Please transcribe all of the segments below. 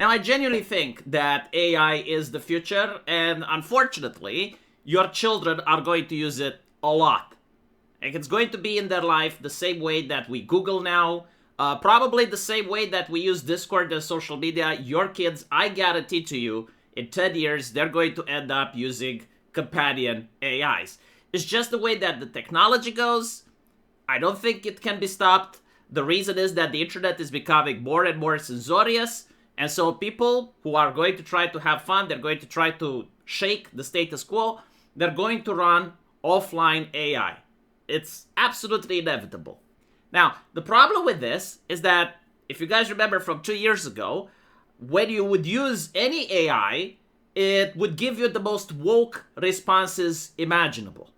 Now, I genuinely think that AI is the future, and unfortunately, your children are going to use it a lot. Like, it's going to be in their life the same way that we Google now, probably the same way that we use Discord and social media. Your kids, I guarantee to you, in 10 years, they're going to end up using companion AIs. It's just the way that the technology goes. I don't think it can be stopped. The reason is that the internet is becoming more and more censorious. And so people who are going to try to have fun, they're going to try to shake the status quo, they're going to run offline AI. It's absolutely inevitable. Now, the problem with this is that, if you guys remember from 2 years ago, when you would use any AI, it would give you the most woke responses imaginable.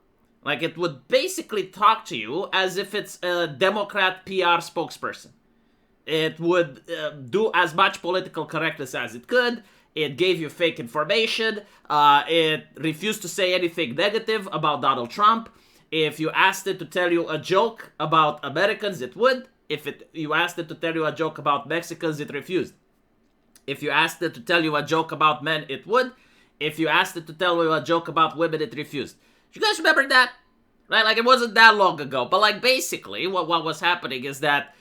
Like, it would basically talk to you as if it's a Democrat PR spokesperson. It would do as much political correctness as it could. It gave you fake information. It refused to say anything negative about Donald Trump. If you asked it to tell you a joke about Americans, it would. If you asked it to tell you a joke about Mexicans, it refused. If you asked it to tell you a joke about men, it would. If you asked it to tell you a joke about women, it refused. Do you guys remember that? Right? Like, it wasn't that long ago. But, like, basically, what was happening is that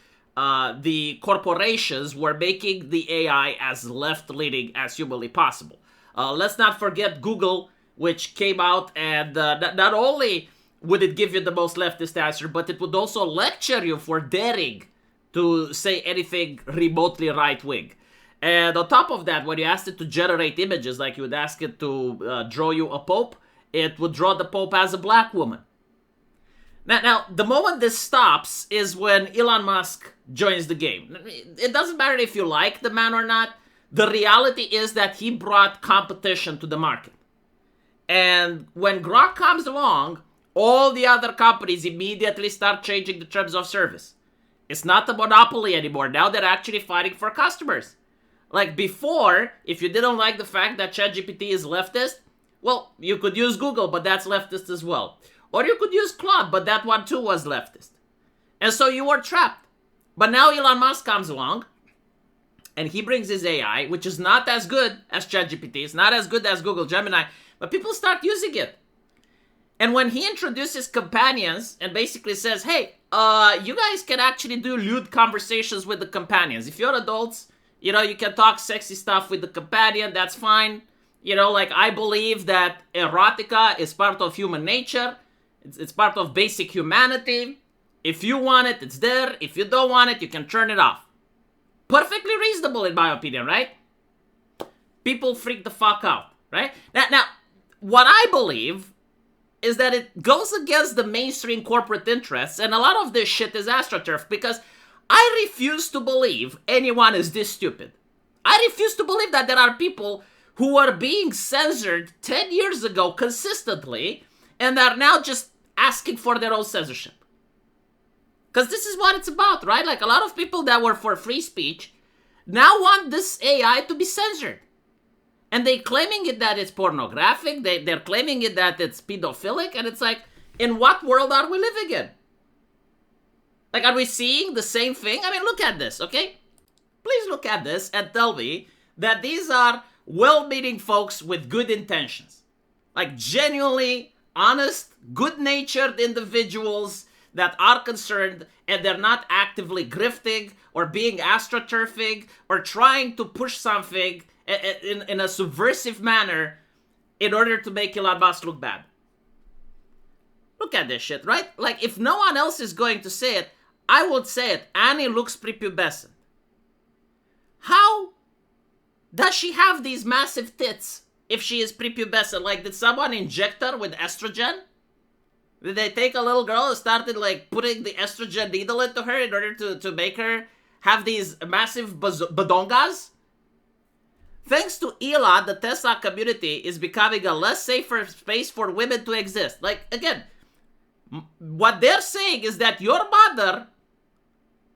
the corporations were making the AI as left-leaning as humanly possible. Let's not forget Google, which came out and not only would it give you the most leftist answer, but it would also lecture you for daring to say anything remotely right-wing. And on top of that, when you asked it to generate images, like you would ask it to draw you a pope, it would draw the pope as a black woman. Now, the moment this stops is when Elon Musk joins the game. It doesn't matter if you like the man or not. The reality is that he brought competition to the market. And when Grok comes along, all the other companies immediately start changing the terms of service. It's not a monopoly anymore. Now they're actually fighting for customers. Like before, if you didn't like the fact that ChatGPT is leftist, well, you could use Google, but that's leftist as well. Or you could use Claude, but that one too was leftist. And so you were trapped. But now Elon Musk comes along, and he brings his AI, which is not as good as ChatGPT. It's not as good as Google Gemini, but people start using it. And when he introduces companions and basically says, hey, you guys can actually do lewd conversations with the companions. If you're adults, you know, you can talk sexy stuff with the companion, that's fine. You know, like, I believe that erotica is part of human nature. It's part of basic humanity. If you want it, it's there. If you don't want it, you can turn it off. Perfectly reasonable, in my opinion, right? People freak the fuck out, right? Now, what I believe is that it goes against the mainstream corporate interests, and a lot of this shit is astroturf, because I refuse to believe anyone is this stupid. I refuse to believe that there are people who are being censored 10 years ago consistently, and are now just asking for their own censorship. Because this is what it's about, right? Like, a lot of people that were for free speech now want this AI to be censored. And they're claiming it that it's pornographic, they're claiming it that it's pedophilic, and it's like, in what world are we living in? Like, are we seeing the same thing? I mean, look at this, okay? Please look at this and tell me that these are well-meaning folks with good intentions. Like, genuinely honest, good-natured individuals that are concerned, and they're not actively grifting or being astroturfing or trying to push something in a subversive manner in order to make Elon Musk look bad. Look at this shit, right? Like, if no one else is going to say it, I would say it. Annie looks prepubescent. How does she have these massive tits if she is prepubescent? Like, did someone inject her with estrogen? Did they take a little girl and started, like, putting the estrogen needle into her in order to make her have these massive badongas? Thanks to Elon, the Tesla community is becoming a less safer space for women to exist. Like, again, what they're saying is that your mother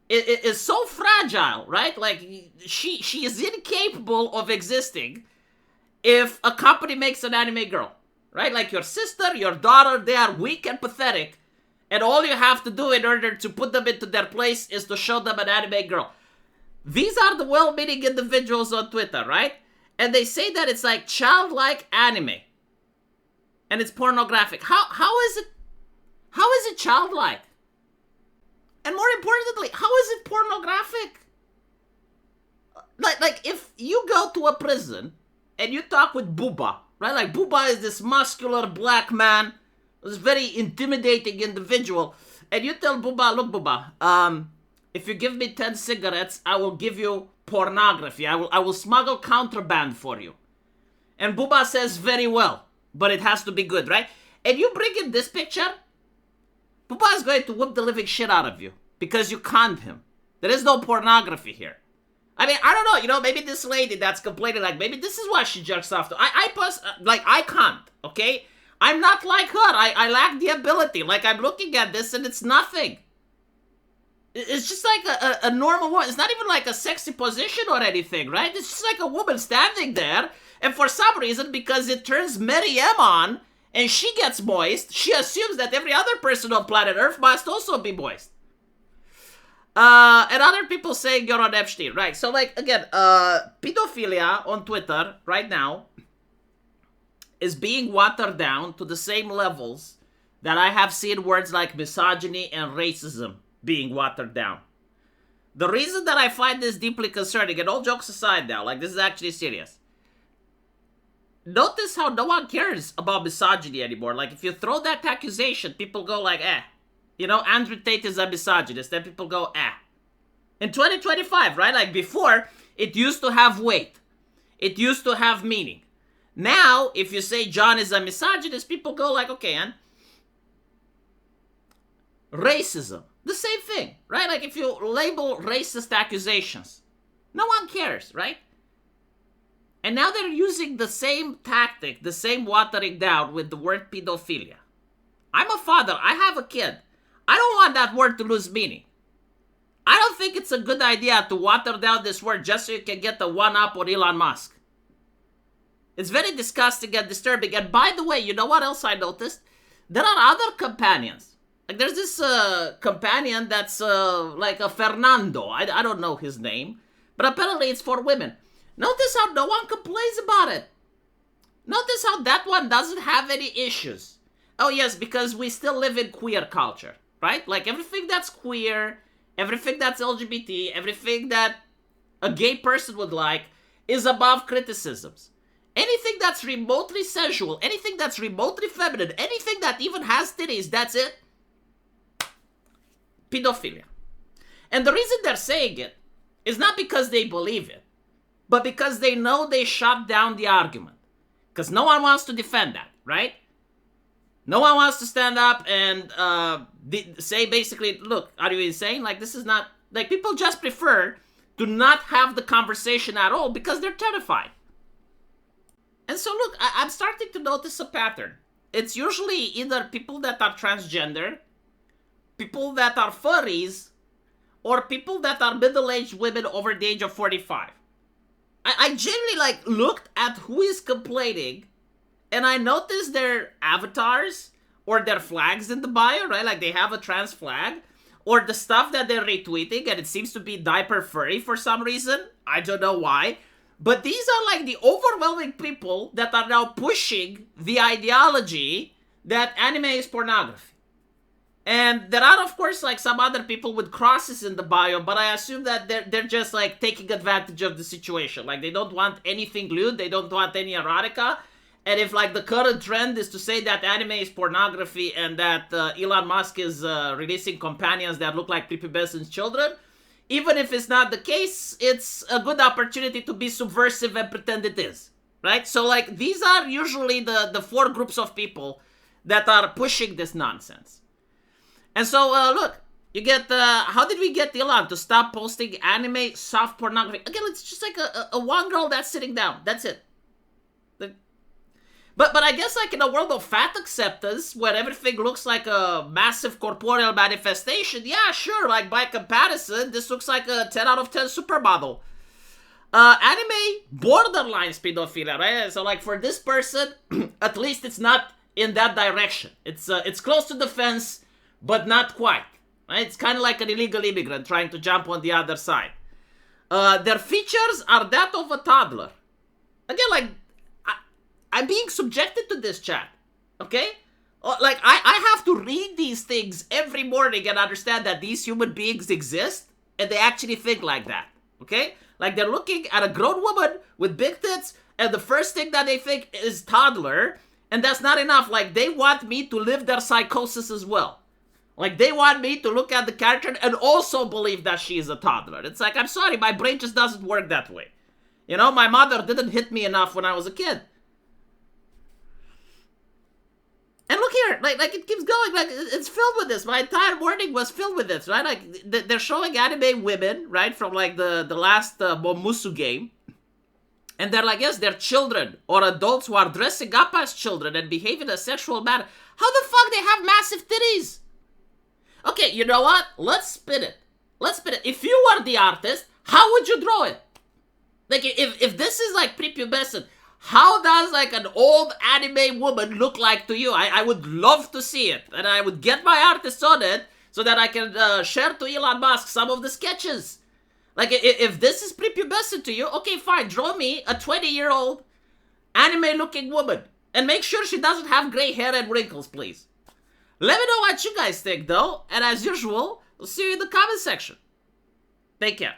is so fragile, right? Like, she is incapable of existing if a company makes an anime girl, right? Like, your sister, your daughter, they are weak and pathetic, and all you have to do in order to put them into their place is to show them an anime girl. These are the well-meaning individuals on Twitter, right? And they say that it's like childlike anime. And it's pornographic. How is it childlike? And more importantly, how is it pornographic? Like if you go to a prison and you talk with Booba, right? Like Booba is this muscular black man, this very intimidating individual, and you tell Booba, look Booba, if you give me 10 cigarettes, I will give you pornography. I will smuggle contraband for you. And Booba says, very well, but it has to be good, right? And you bring in this picture, Booba is going to whoop the living shit out of you because you conned him. There is no pornography here. I mean, I don't know, maybe this lady that's complaining, like, maybe this is what she jerks off to. I can't, okay? I'm not like her. I lack the ability. Like, I'm looking at this and it's nothing. It's just like a normal woman. It's not even like a sexy position or anything, right? It's just like a woman standing there, and for some reason, because it turns Mary M on, and she gets moist, she assumes that every other person on planet Earth must also be moist. And other people saying you're on Epstein, right? So, like, again, pedophilia on Twitter right now is being watered down to the same levels that I have seen words like misogyny and racism being watered down. The reason that I find this deeply concerning, and all jokes aside now, like, this is actually serious. Notice how no one cares about misogyny anymore. Like, if you throw that accusation, people go like, eh. Andrew Tate is a misogynist. Then people go, eh. In 2025, right? Like, before, it used to have weight. It used to have meaning. Now, if you say John is a misogynist, people go like, okay, and racism. The same thing, right? Like, if you label racist accusations, no one cares, right? And now they're using the same tactic, the same watering down with the word pedophilia. I'm a father. I have a kid. I don't want that word to lose meaning. I don't think it's a good idea to water down this word just so you can get the one-up on Elon Musk. It's very disgusting and disturbing. And by the way, you know what else I noticed? There are other companions. Like, there's this companion that's like a Fernando. I don't know his name. But apparently it's for women. Notice how no one complains about it. Notice how that one doesn't have any issues. Oh yes, because we still live in queer culture, right? Like, everything that's queer, everything that's LGBT, everything that a gay person would like is above criticisms. Anything that's remotely sensual, anything that's remotely feminine, anything that even has titties, that's it. Pedophilia. And the reason they're saying it is not because they believe it, but because they know they shut down the argument. Because no one wants to defend that, right? No one wants to stand up and say basically, look, are you insane? Like, this is not... Like, people just prefer to not have the conversation at all because they're terrified. And so, look, I'm starting to notice a pattern. It's usually either people that are transgender, people that are furries, or people that are middle-aged women over the age of 45. I genuinely, looked at who is complaining, and I noticed their avatars or their flags in the bio, right? Like, they have a trans flag, or the stuff that they're retweeting, and it seems to be diaper furry for some reason. I don't know why. But these are, the overwhelming people that are now pushing the ideology that anime is pornography. And there are, of course, some other people with crosses in the bio, but I assume that they're just, taking advantage of the situation. Like, they don't want anything lewd, they don't want any erotica. And if, the current trend is to say that anime is pornography and that Elon Musk is releasing companions that look like prepubescent children, even if it's not the case, it's a good opportunity to be subversive and pretend it is, right? So, these are usually the four groups of people that are pushing this nonsense. And so, look, you get, how did we get Elon to stop posting anime soft pornography? Again, it's just a one girl that's sitting down. That's it. But I guess, in a world of fat acceptance, where everything looks like a massive corporeal manifestation, yeah, sure, by comparison, this looks like a 10 out of 10 supermodel. Anime borderlines pedophilia, right? So, for this person, at least it's not in that direction. It's close to the fence, but not quite, right? It's kind of like an illegal immigrant trying to jump on the other side. Their features are that of a toddler. Again, like, I'm being subjected to this, chat. Okay? Like, I have to read these things every morning and understand that these human beings exist and they actually think like that. Okay? Like, they're looking at a grown woman with big tits and the first thing that they think is toddler, and that's not enough. Like, they want me to live their psychosis as well. Like, they want me to look at the character and also believe that she is a toddler. It's like, I'm sorry, my brain just doesn't work that way. You know, my mother didn't hit me enough when I was a kid. And look here, like it keeps going, like, it's filled with this. My entire morning was filled with this, right? Like, they're showing anime women, right, from, like, the last Momusu game. And they're like, yes, they're children, or adults who are dressing up as children and behave in a sexual manner. How the fuck they have massive titties? Okay, you know what? Let's spin it. If you were the artist, how would you draw it? Like, if this is, like, prepubescent, how does, like, an old anime woman look like to you? I would love to see it. And I would get my artist on it so that I can share to Elon Musk some of the sketches. Like, if this is prepubescent to you, okay, fine. Draw me a 20-year-old anime-looking woman. And make sure she doesn't have gray hair and wrinkles, please. Let me know what you guys think, though. And as usual, we'll see you in the comment section. Take care.